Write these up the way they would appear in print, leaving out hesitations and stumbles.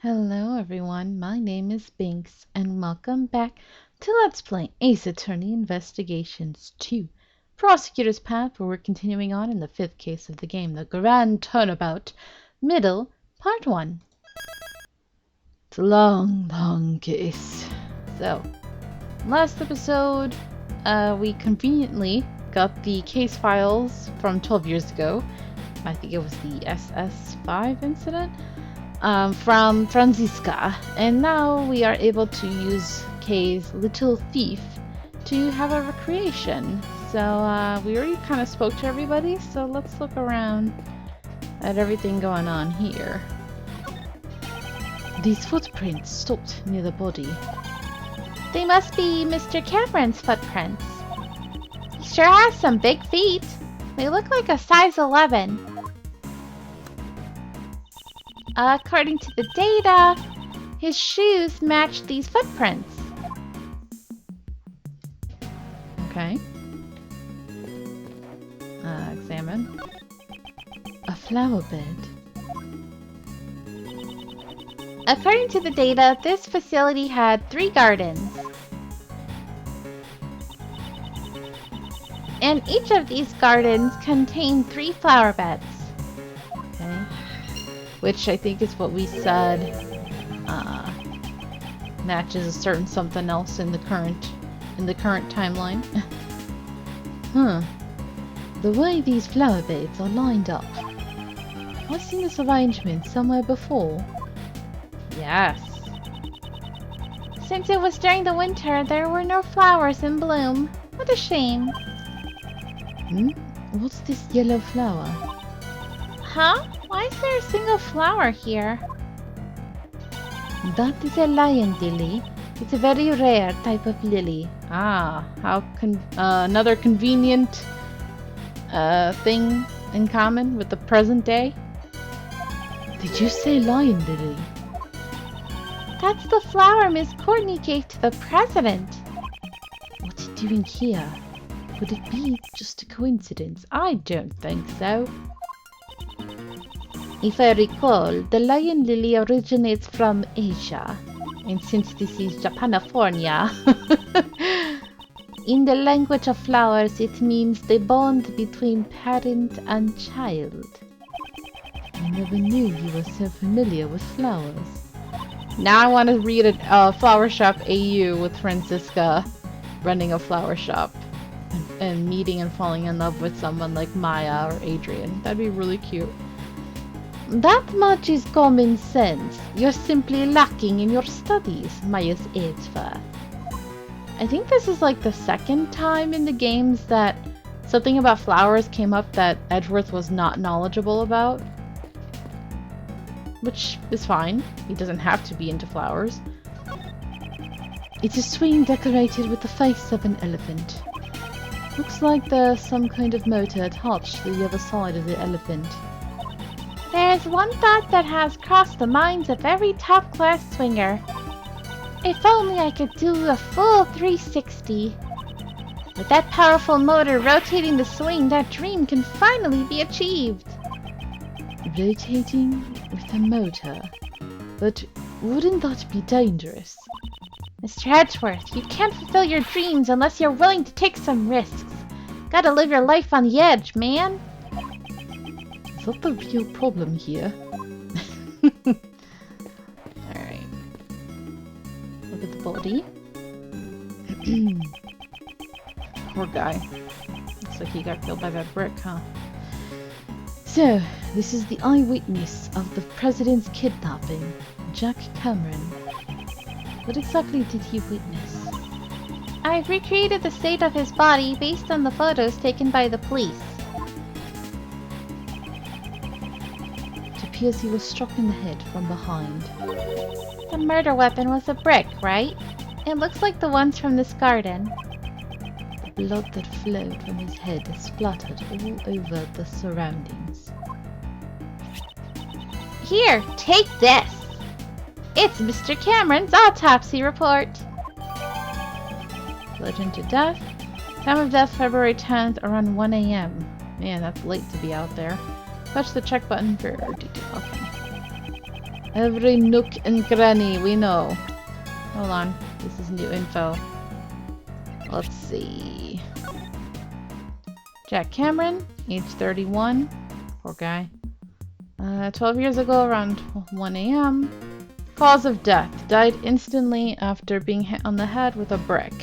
Hello everyone, my name is Binks and welcome back to Let's Play Ace Attorney Investigations 2 Prosecutor's Path, where we're continuing on in the 5th case of the game, the Grand Turnabout, Middle, Part 1. It's a long case. So, last episode, we conveniently got the case files from 12 years ago. I think it was the SS5 incident. From Franziska, and now we are able to use Kay's little thief to have a recreation. So we already kind of spoke to everybody, so let's look around at everything going on here. These footprints stopped near the body. They must be Mr. Cameron's footprints. He sure has some big feet. They look like a size 11. According to the data, his shoes match these footprints. Okay. Examine. A flower bed. According to the data, this facility had 3 gardens. And each of these gardens contained 3 flower beds. Okay. Which I think is what we said matches a certain something else in the current timeline. The way these flower beds are lined up. Have I seen this arrangement somewhere before? Yes. Since it was during the winter, there were no flowers in bloom. What a shame. What's this yellow flower? Huh? Why is there a single flower here? That is a lion lily. It's a very rare type of lily. Ah, another convenient thing in common with the present day. Did you say lion lily? That's the flower Miss Courtney gave to the president. What's it doing here? Could it be just a coincidence? I don't think so. If I recall, the lion lily originates from Asia, and since this is Japanifornia, in the language of flowers it means the bond between parent and child. I never knew you were so familiar with flowers. Now I want to read a flower shop AU with Franziska running a flower shop and meeting and falling in love with someone like Maya or Adrian. That'd be really cute. That much is common sense. You're simply lacking in your studies, Maya's Edgeworth. I think this is like the second time in the games that something about flowers came up that Edgeworth was not knowledgeable about. Which is fine. He doesn't have to be into flowers. It's a swing decorated with the face of an elephant. Looks like there's some kind of motor attached to the other side of the elephant. There's one thought that has crossed the minds of every top-class swinger. If only I could do a full 360. With that powerful motor rotating the swing, that dream can finally be achieved. Rotating with a motor? But wouldn't that be dangerous? Mr. Edgeworth, you can't fulfill your dreams unless you're willing to take some risks. Gotta live your life on the edge, man. Is that the real problem here? Alright. Look at the body. Poor guy. Looks like he got killed by that brick, huh? So, this is the eyewitness of the president's kidnapping, Jack Cameron. What exactly did he witness? I've recreated the state of his body based on the photos taken by the police. It appears he was struck in the head from behind. The murder weapon was a brick, right? It looks like the ones from this garden. The blood that flowed from his head splattered all over the surroundings. Here, take this! It's Mr. Cameron's autopsy report! Bludgeoned to death. Time of death February 10th around 1 AM. Man, that's late to be out there. Touch the check button for detail. Okay. Every nook and cranny, we know. Hold on, this is new info. Let's see. Jack Cameron, age 31. Poor guy. 12 years ago, around 1 a.m. Cause of death. Died instantly after being hit on the head with a brick.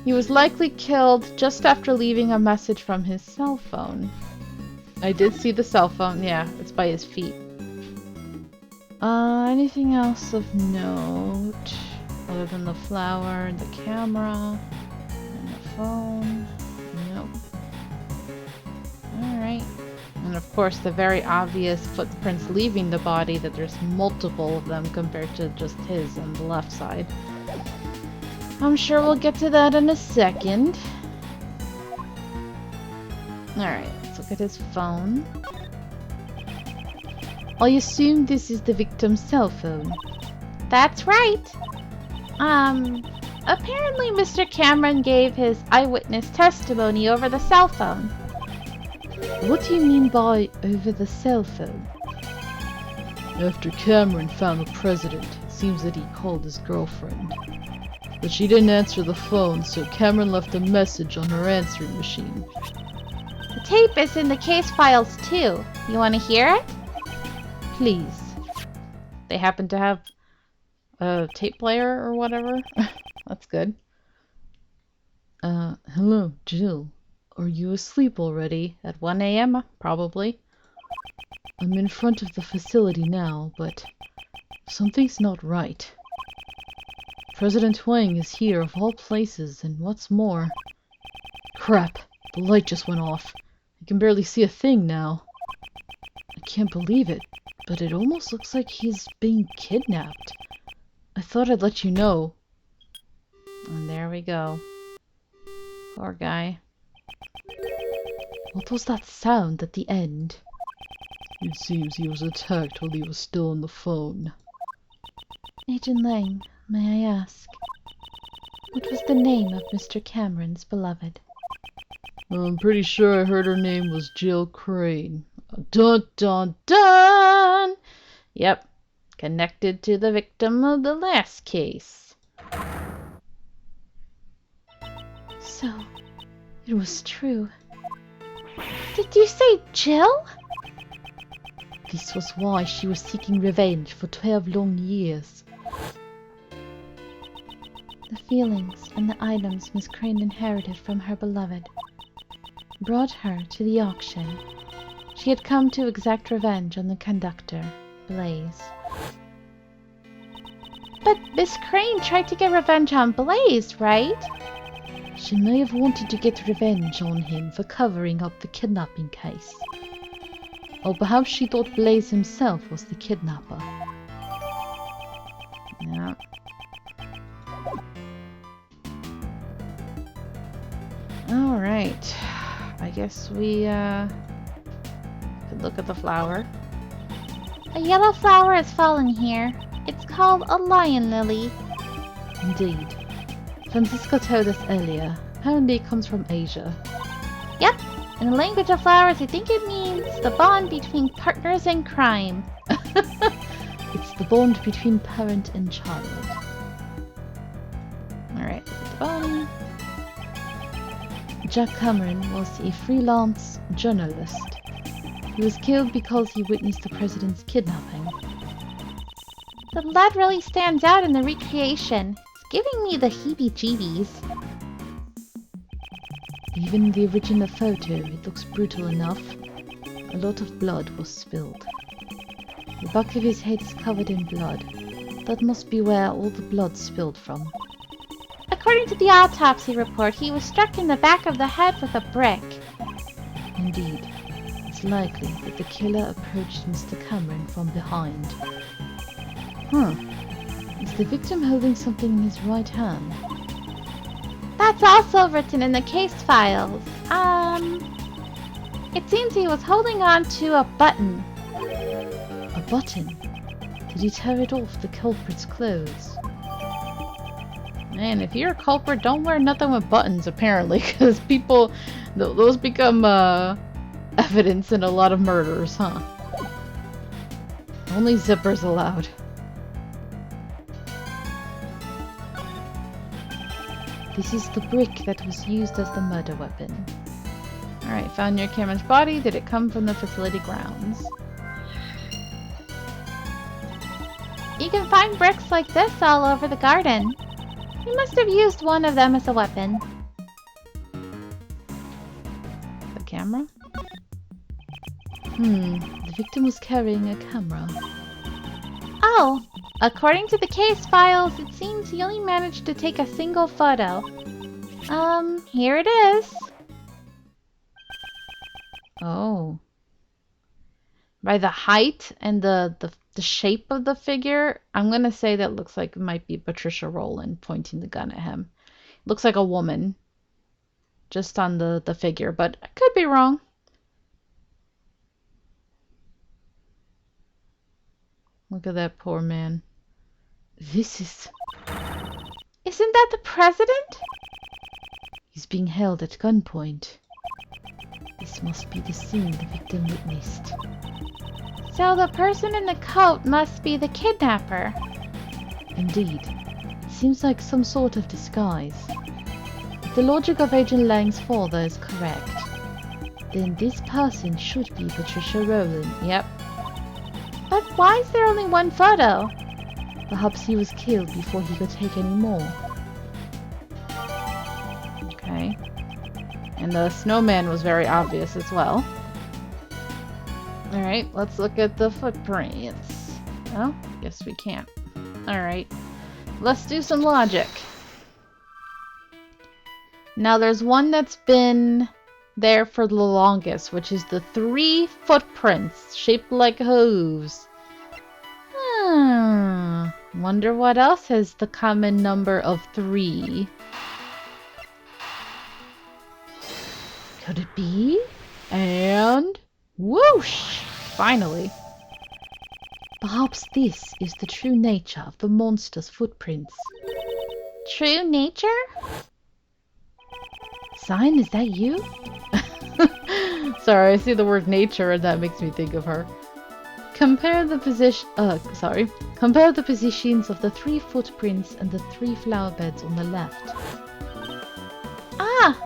He was likely killed just after leaving a message from his cell phone. I did see the cell phone. Yeah, it's by his feet. Anything else of note? Other than the flower, the camera, and the phone? Nope. Alright. And of course the very obvious footprints leaving the body, that there's multiple of them compared to just his on the left side. I'm sure we'll get to that in a second. Alright, let's look at his phone. I assume this is the victim's cell phone. That's right. Apparently Mr. Cameron gave his eyewitness testimony over the cell phone. What do you mean by over the cell phone? After Cameron found the president, it seems that he called his girlfriend. But she didn't answer the phone, so Cameron left a message on her answering machine. The tape is in the case files too. You want to hear it? Please. They happen to have a tape player or whatever. That's good. Hello, Jill. Are you asleep already? At 1 a.m. Probably. I'm in front of the facility now, but something's not right. President Wang is here of all places, and what's more... Crap! The light just went off. I can barely see a thing now. I can't believe it, but it almost looks like he's being kidnapped. I thought I'd let you know. And there we go. Poor guy. What was that sound at the end? It seems he was attacked while he was still on the phone. Agent Lang, may I ask, what was the name of Mr. Cameron's beloved? I'm pretty sure I heard her name was Jill Crane. Dun dun dun! Yep, connected to the victim of the last case. So, it was true. Did you say Jill? This was why she was seeking revenge for 12 long years. The feelings and the items Miss Crane inherited from her beloved brought her to the auction. She had come to exact revenge on the conductor, Blaze. But Miss Crane tried to get revenge on Blaze, right? She may have wanted to get revenge on him for covering up the kidnapping case. Or perhaps she thought Blaze himself was the kidnapper. Yeah. Alright. I guess we could look at the flower. A yellow flower has fallen here. It's called a lion lily. Indeed. Francisco told us earlier. Apparently it comes from Asia. Yep. In the language of flowers, I think it means the bond between partners in crime. It's the bond between parent and child. Alright, the body. Jack Cameron was a freelance journalist. He was killed because he witnessed the president's kidnapping. The blood really stands out in the recreation. It's giving me the heebie-jeebies. Even in the original photo, it looks brutal enough. A lot of blood was spilled. The back of his head is covered in blood. That must be where all the blood spilled from. According to the autopsy report, he was struck in the back of the head with a brick. Indeed. It's likely that the killer approached Mr. Cameron from behind. Huh. Is the victim holding something in his right hand? That's also written in the case files. It seems he was holding on to a button. A button? Did he tear it off the culprit's clothes? Man, if you're a culprit, don't wear nothing with buttons, apparently, because people, those become, evidence in a lot of murders, huh? Only zippers allowed. This is the brick that was used as the murder weapon. Alright, found near Cameron's body. Did it come from the facility grounds? You can find bricks like this all over the garden. He must have used one of them as a weapon. The camera? The victim was carrying a camera. Oh, according to the case files, it seems he only managed to take a single photo. Here it is. Oh. By the height and the shape of the figure, I'm gonna say that looks like it might be Patricia Rowland pointing the gun at him. Looks like a woman. Just on the figure, but I could be wrong. Look at that poor man. This is... Isn't that the president? He's being held at gunpoint. This must be the scene the victim witnessed. So the person in the coat must be the kidnapper. Indeed. It seems like some sort of disguise. If the logic of Agent Lang's father is correct, then this person should be Patricia Rowland. Yep. But why is there only one photo? Perhaps he was killed before he could take any more. Okay. And the snowman was very obvious as well. Alright, let's look at the footprints. Oh, guess we can't. Alright. Let's do some logic. Now there's one that's been there for the longest, which is the 3 footprints shaped like hooves. Wonder what else has the common number of 3. Could it be? And whoosh! Finally. Perhaps this is the true nature of the monster's footprints. True nature? Sign, is that you? Sorry, I see the word nature and that makes me think of her. Compare the Compare the positions of the 3 footprints and the 3 flower beds on the left. Ah!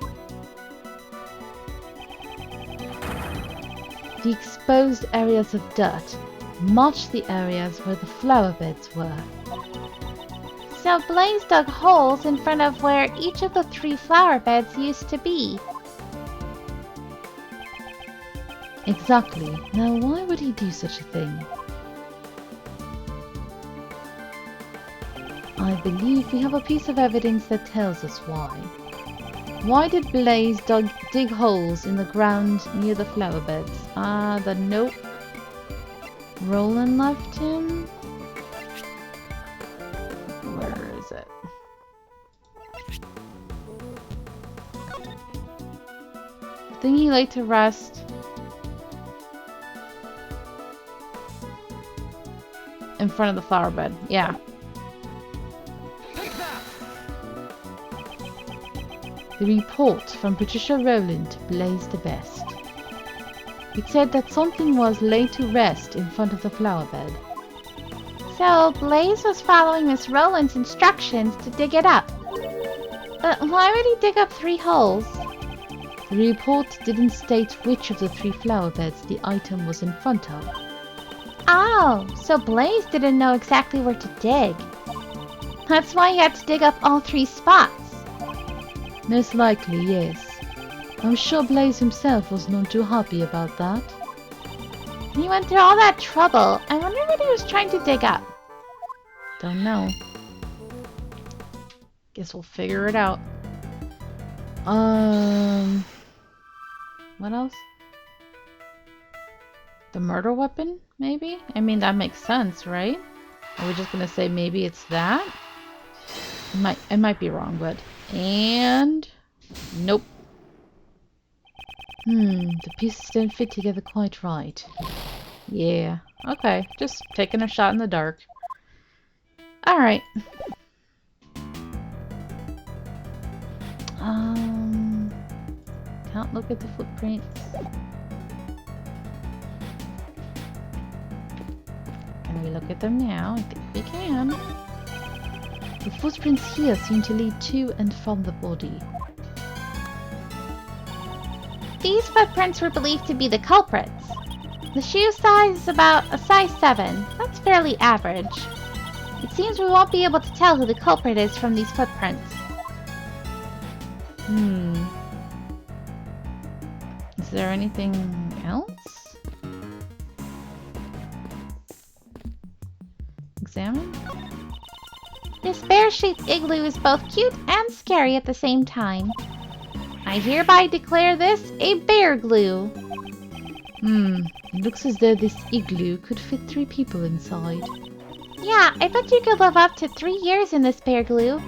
The exposed areas of dirt match the areas where the flower beds were. So Blaze dug holes in front of where each of the 3 flower beds used to be. Exactly. Now why would he do such a thing? I believe we have a piece of evidence that tells us why. Why did Blaze dig holes in the ground near the flower beds? The note Roland left him? Where is it? I think he laid to rest. In front of the flower bed, yeah. The report from Patricia Rowland blazed the best. It said that something was laid to rest in front of the flower bed. So Blaze was following Miss Rowland's instructions to dig it up. But why would he dig up 3 holes? The report didn't state which of the 3 flower beds the item was in front of. Oh, so Blaze didn't know exactly where to dig. That's why he had to dig up all 3 spots. Most likely, yes. I'm sure Blaze himself was not too happy about that. He went through all that trouble. I wonder what he was trying to dig up. Don't know. Guess we'll figure it out. What else? The murder weapon, maybe? I mean, that makes sense, right? Are we just gonna say maybe it's that? I might be wrong, but... And... Nope. The pieces don't fit together quite right. Yeah, okay. Just taking a shot in the dark. Alright. Can't look at the footprints. Can we look at them now? I think we can. The footprints here seem to lead to and from the body. These footprints were believed to be the culprits. The shoe size is about a size 7. That's fairly average. It seems we won't be able to tell who the culprit is from these footprints. Is there anything else? Examine? This bear-shaped igloo is both cute and scary at the same time. I hereby declare this a bear glue. It looks as though this igloo could fit 3 people inside. Yeah, I bet you could live up to 3 years in this bear glue.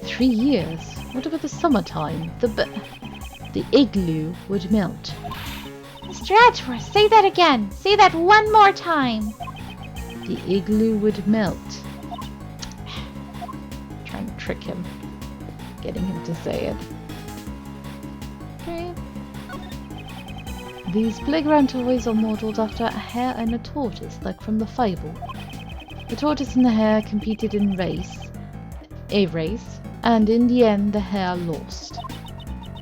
3 years? What about the summertime? The igloo would melt. Mr. Edgeworth, say that again. Say that one more time. The igloo would melt. Trying to trick him. Getting him to say it. Okay. These playground toys are modeled after a hare and a tortoise, like from the fable. The tortoise and the hare competed in a race, and in the end the hare lost.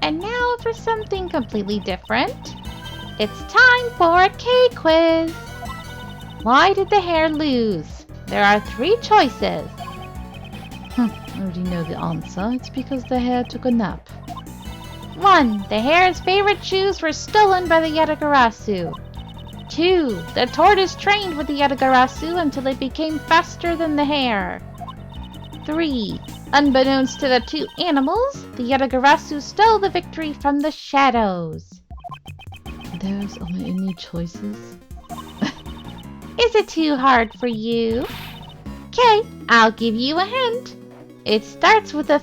And now for something completely different. It's time for a K-quiz. Why did the hare lose? There are 3 choices. I already know the answer. It's because the hare took a nap. 1. The hare's favorite shoes were stolen by the Yatagarasu. 2. The tortoise trained with the Yatagarasu until it became faster than the hare. 3. Unbeknownst to the 2 animals, the Yatagarasu stole the victory from the shadows. Those are my only choices. Is it too hard for you? Okay, I'll give you a hint. It starts with a...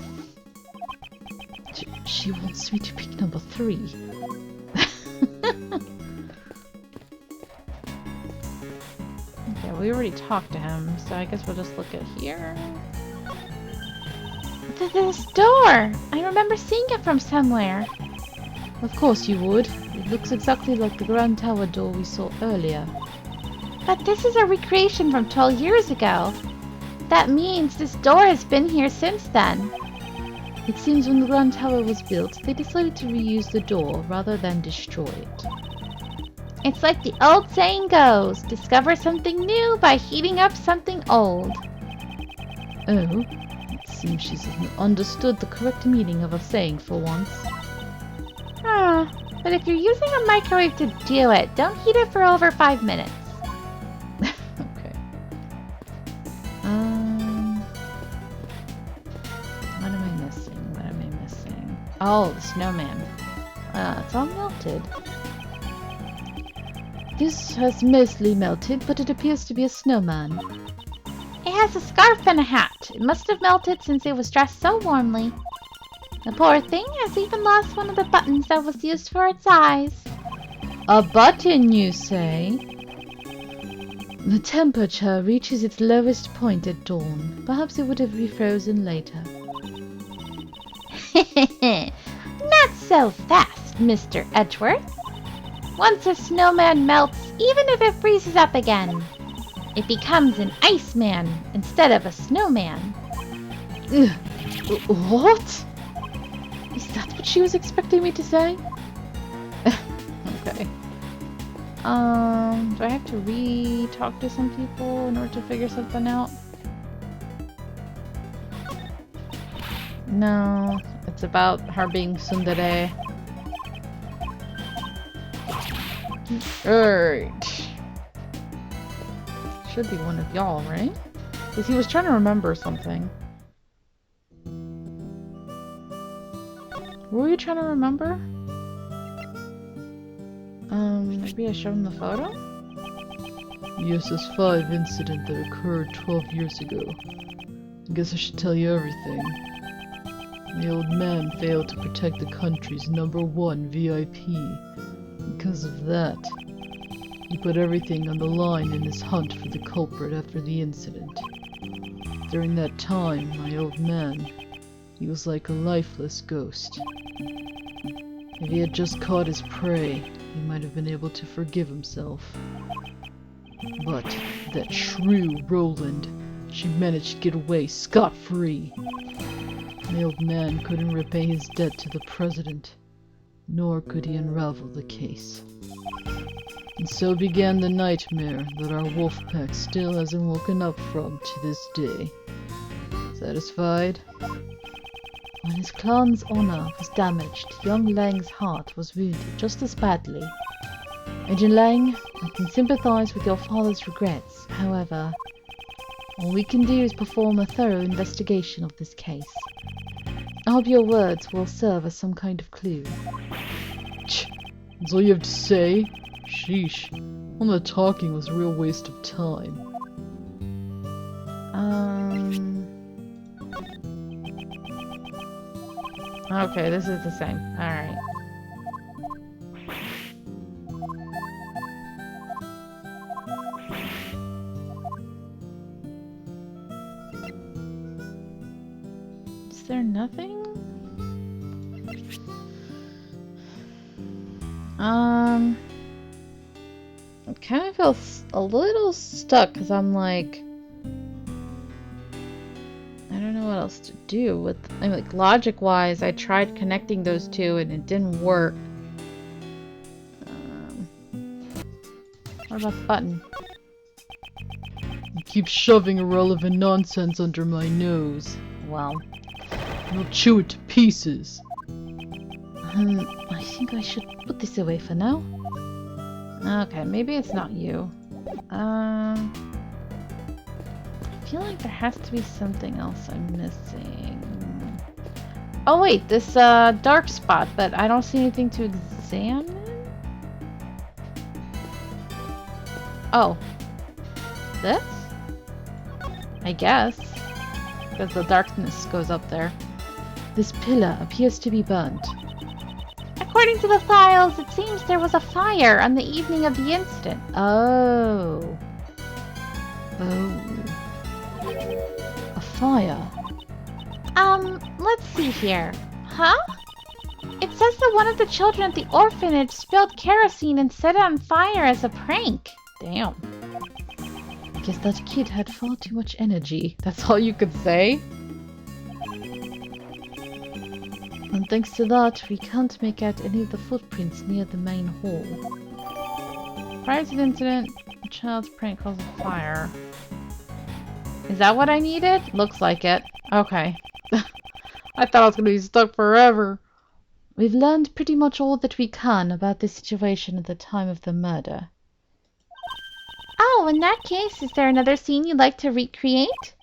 She wants me to pick number 3. Okay, we already talked to him, so I guess we'll just look at here. This door! I remember seeing it from somewhere. Of course you would. It looks exactly like the Grand Tower door we saw earlier. But this is a recreation from 12 years ago. That means this door has been here since then. It seems when the Grand Tower was built, they decided to reuse the door rather than destroy it. It's like the old saying goes, discover something new by heating up something old. Oh, it seems she's understood the correct meaning of a saying for once. But if you're using a microwave to do it, don't heat it for over 5 minutes. Okay. What am I missing? What am I missing? Oh, the snowman. It's all melted. This has mostly melted, but it appears to be a snowman. It has a scarf and a hat. It must have melted since it was dressed so warmly. The poor thing has even lost one of the buttons that was used for its eyes. A button, you say? The temperature reaches its lowest point at dawn. Perhaps it would have refrozen later. Not so fast, Mr. Edgeworth. Once a snowman melts, even if it freezes up again, it becomes an iceman instead of a snowman. Ugh. What? Is that what she was expecting me to say? Okay. Do I have to re-talk to some people in order to figure something out? No, it's about her being tsundere. Alright. Should be one of y'all, right? Because he was trying to remember something. What were you trying to remember? Maybe I showed him the photo? The SS5 incident that occurred 12 years ago. I guess I should tell you everything. The old man failed to protect the country's #1 VIP. Because of that, he put everything on the line in his hunt for the culprit after the incident. During that time, my old man, he was like a lifeless ghost. If he had just caught his prey, he might have been able to forgive himself. But that shrew Roland, she managed to get away scot-free. The old man couldn't repay his debt to the president, nor could he unravel the case. And so began the nightmare that our wolf pack still hasn't woken up from to this day. Satisfied? When his clan's honor was damaged, young Lang's heart was wounded just as badly. Agent Lang, I can sympathize with your father's regrets. However, all we can do is perform a thorough investigation of this case. I hope your words will serve as some kind of clue. That's all you have to say? Sheesh. All that talking was a real waste of time. Okay, this is the same. Alright. Is there nothing? I kind of feel a little stuck because I'm like, I don't know what else to do with. I mean, like, logic-wise, I tried connecting those two and it didn't work. What about the button? You keep shoving irrelevant nonsense under my nose. Well, I'll chew it to pieces. I think I should put this away for now. Okay, maybe it's not you. I feel like there has to be something else I'm missing. Oh wait, this dark spot, but I don't see anything to examine? Oh. This? I guess. Because the darkness goes up there. This pillar appears to be burnt. According to the files, it seems there was a fire on the evening of the incident. Oh. Oh. A fire? Let's see here. Huh? It says that one of the children at the orphanage spilled kerosene and set it on fire as a prank. Damn. I guess that kid had far too much energy. That's all you could say? And thanks to that, we can't make out any of the footprints near the main hall. Prior to the incident, a child's prank caused a fire. Is that what I needed? Looks like it. Okay. I thought I was going to be stuck forever. We've learned pretty much all that we can about the situation at the time of the murder. Oh, in that case, is there another scene you'd like to recreate?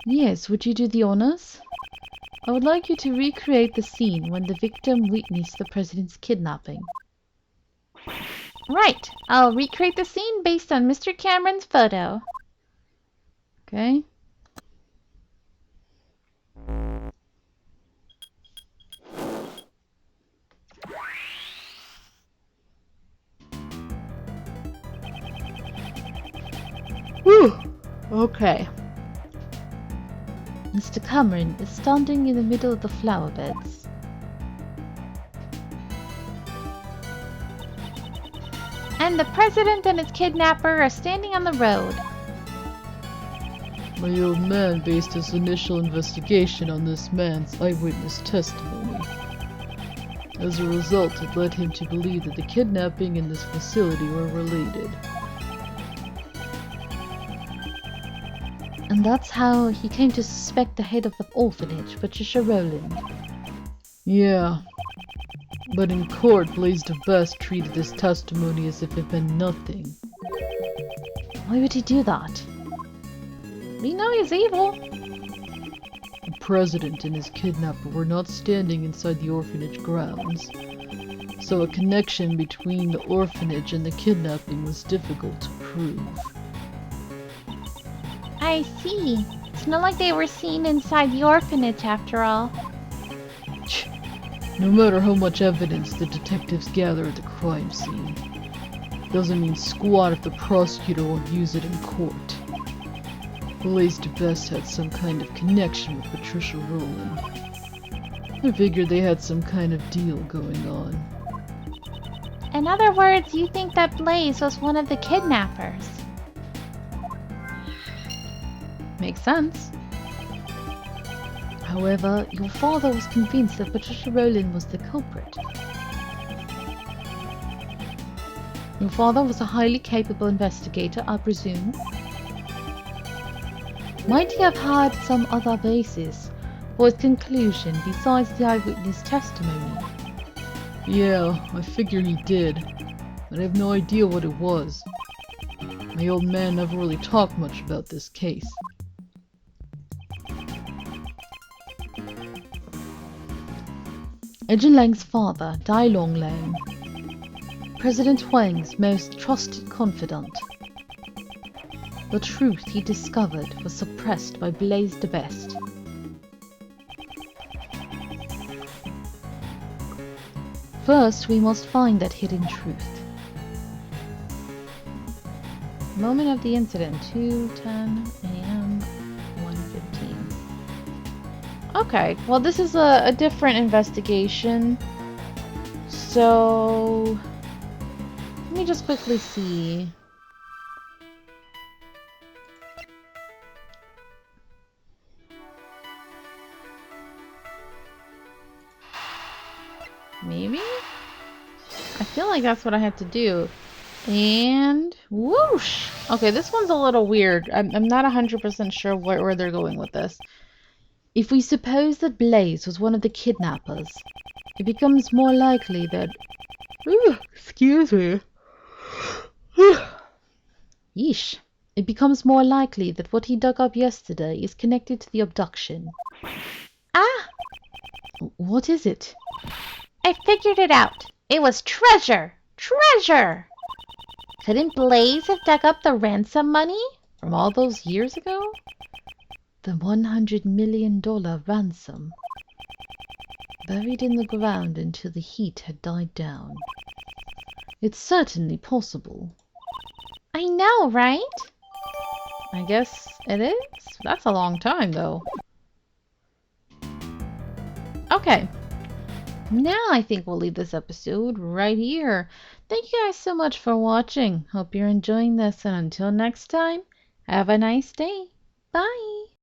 Yes, would you do the honors? I would like you to recreate the scene when the victim witnessed the president's kidnapping. Right. I'll recreate the scene based on Mr. Cameron's photo. Okay. Whew. Okay. Mr. Cameron is standing in the middle of the flower beds. And the president and his kidnapper are standing on the road. My old man based his initial investigation on this man's eyewitness testimony. As a result, it led him to believe that the kidnapping and this facility were related. And that's how he came to suspect the head of the orphanage, Patricia Rowland. Yeah. But in court, Blaise de Best treated his testimony as if it meant nothing. Why would he do that? We know he's evil. The president and his kidnapper were not standing inside the orphanage grounds, so a connection between the orphanage and the kidnapping was difficult to prove. I see. It's not like they were seen inside the orphanage after all. No matter how much evidence the detectives gather at the crime scene, doesn't mean squat if the prosecutor won't use it in court. Blaise de Best had some kind of connection with Patricia Rowland. I figured they had some kind of deal going on. In other words, you think that Blaise was one of the kidnappers? Makes sense. However, your father was convinced that Patricia Rowland was the culprit. Your father was a highly capable investigator, I presume. Might he have had some other basis for his conclusion besides the eyewitness testimony? Yeah, I figure he did, but I have no idea what it was. My old man never really talked much about this case. Agent Lang's father, Dai Long Lang, President Huang's most trusted confidant. The truth he discovered was suppressed by Blaise the Best. First, we must find that hidden truth. Moment of the incident, 2:10 a.m., 1:15. Okay, well this is a different investigation. So, let me just quickly see. Maybe? I feel like that's what I have to do. And whoosh! Okay, this one's a little weird. I'm not 100% sure where they're going with this. If we suppose that Blaise was one of the kidnappers, it becomes more likely that... excuse me. Yeesh. It becomes more likely that what he dug up yesterday is connected to the abduction. Ah! What is it? I figured it out. It was treasure! Treasure! Couldn't Blaise have dug up the ransom money? From all those years ago? The $100 million ransom. Buried in the ground until the heat had died down. It's certainly possible. I know, right? I guess it is? That's a long time, though. Okay. Now I think we'll leave this episode right here. Thank you guys so much for watching. Hope you're enjoying this, and until next time, have a nice day. Bye!